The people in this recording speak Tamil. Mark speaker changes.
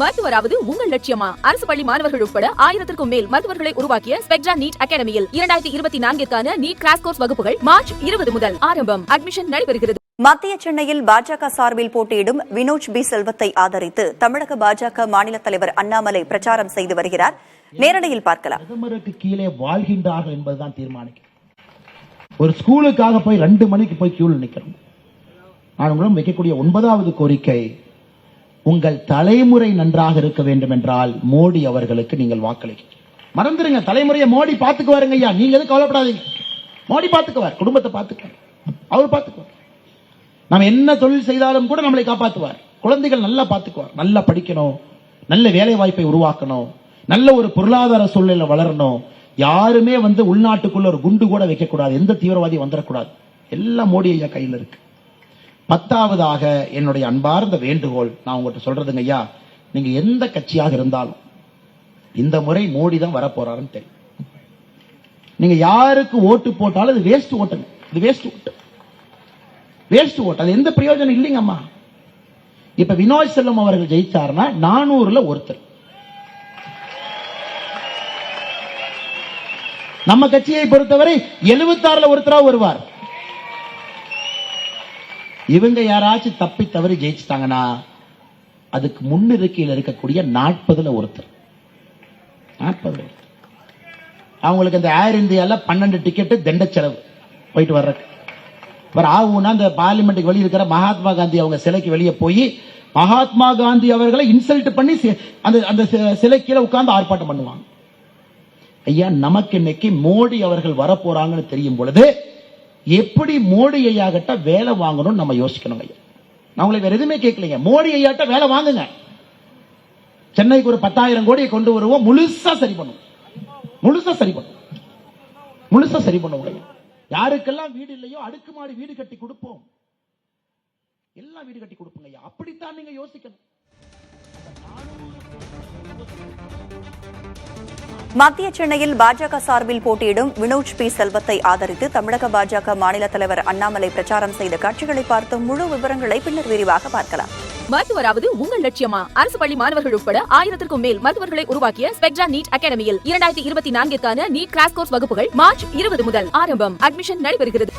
Speaker 1: மருத்துவராவது உங்கள் லட்சியமா? அரசு பள்ளி மாணவர்கள் உட்பட 1000க்கும் மேல் மருத்துவர்களை உருவாக்கிய ஸ்பெக்ட்ரா நீட் அகாடமியில் 2024க்கான நீட் கிராஷ் கோர்ஸ் வகுப்புகள் மார்ச் 20 முதல் ஆரம்பம். அட்மிஷன் நடைபெறுகிறது.
Speaker 2: மத்திய சென்னையில் பாஜக சார்பில் போட்டியிடும் வினோஜ் பி செல்வத்தை ஆதரித்து தமிழக பாஜக மாநில தலைவர் அண்ணாமலை பிரச்சாரம் செய்து வருகிறார். நேரடியில் பார்க்கலாம்.
Speaker 3: பிரதமருக்கு கீழே வாழ்கின்றார்கள் என்பதுதான் தீர்மானிக்கும். ஒரு ஸ்கூலுக்காக போய் 2 மணிக்கு போய் கியூல நிக்கிறோம். நான் உங்களிடம் வைக்கக்கூடிய 9வது கோரிக்கை, உங்கள் தலைமுறை நன்றாக இருக்க வேண்டும் என்றால் மோடி அவர்களுக்கு நீங்கள் வாக்களிக்க மறந்துருங்க. தலைமுறையை மோடி பாத்துக்குவாருங்க ஐயா, நீங்க எதுவும் கவலைப்படாதீங்க. மோடி பாத்துக்குவார், குடும்பத்தை பாத்துக்குவார், அவர் பாத்துக்குவார். நம்ம என்ன தொழில் செய்தாலும் கூட நம்மளை காப்பாற்றுவார். குழந்தைகள் நல்லா பாத்துக்குவார். நல்லா படிக்கணும், நல்ல வேலை வாய்ப்பை உருவாக்கணும், நல்ல ஒரு பொருளாதார சூழ்நிலை வளரணும். யாருமே உள்நாட்டுக்குள்ள ஒரு குண்டு கூட வைக்க கூடாது, எந்த தீவிரவாதி வந்துடக்கூடாது. எல்லாம் மோடி ஐயா கையில் இருக்கு. 10வதாக என்னுடைய அன்பார்ந்த வேண்டுகோள் நான் உங்கள்கிட்ட சொல்றதுங்க ஐயா, நீங்க எந்த கட்சியாக இருந்தாலும் இந்த முறை மோடி தான் வரப்போறாருன்னு தெரியும். நீங்க யாருக்கு ஓட்டு போட்டாலும் இது வேஸ்ட் ஓட்டுங்க. இது வேஸ்ட் ஓட்டு, வேஸ்ட் ஓட்டு. அது எந்த பிரயோஜனம் இல்லைங்க அம்மா. இப்ப வினோத் செல்வம் அவர்கள் ஜெயிச்சாருன்னா 400ல ஒருத்தர். நம்ம கட்சியை பொறுத்தவரை 76ல ஒருத்தரா வருவார். இவங்க யாராச்சும் தப்பி தவறி ஜெயிச்சுட்டாங்கன்னா அதுக்கு முன்னிருக்கையில் இருக்கக்கூடிய 40ல ஒருத்தர். 40 அவங்களுக்கு இந்த ஏர் இந்தியால 12 டிக்கெட் தண்ட செலவு போயிட்டு வர்றதுக்கு. ஆகும்னா அந்த பார்லிமெண்ட்டுக்கு வெளியே இருக்கிற மகாத்மா காந்தி அவங்க சிலைக்கு வெளியே போய் மகாத்மா காந்தி அவர்களை இன்சல்ட் பண்ணி அந்த சிலை கீழே உட்கார்ந்து ஆர்ப்பாட்டம் பண்ணுவாங்க. ஐயா, நமக்கு இன்னைக்கு மோடி அவர்கள் வரப்போறாங்கன்னு தெரியும் பொழுது எப்படி மோடி ஐயாகிட்ட வேலை வாங்கணும்னு நம்ம யோசிக்கணும் ஐயா. நான் உங்களை வேற எதுவுமே கேட்கலைங்க. மோடி ஐயாட்ட வேலை வாங்குங்க. சென்னைக்கு ஒரு 10,000 கோடியை கொண்டு வருவோம். முழுசா சரி பண்ணும், முழுசா சரி பண்ணும், முழுசா சரி பண்ணுவோம். யாருக்கெல்லாம் வீடு இல்லையோ அடுக்குமாடி வீடு கட்டி கொடுப்போம். எல்லாம் வீடு கட்டி கொடுப்போங்க ஐயா. அப்படித்தான் நீங்க யோசிக்கணும்.
Speaker 2: மத்திய சென்னையில் பாஜக சார்பில் போட்டியிடும் வினோஜ் பி செல்வத்தை ஆதரித்து தமிழக பாஜக மாநில தலைவர் அண்ணாமலை பிரச்சாரம் செய்த காட்சிகளை பார்த்து முழு விவரங்களை பின்னர் விரிவாக பார்க்கலாம்.
Speaker 1: மருத்துவராவது உங்கள் லட்சியமா? அரசு பள்ளி மாணவர்கள் உட்பட 1000க்கும் மேல் மருத்துவர்களை உருவாக்கிய ஸ்பெக்ட்ரா நீட் அகாடமியில் 2024க்கான நீட் கிராஷ் கோர்ஸ் வகுப்புகள் மார்ச் 20 முதல் ஆரம்பம். அட்மிஷன் நடைபெறுகிறது.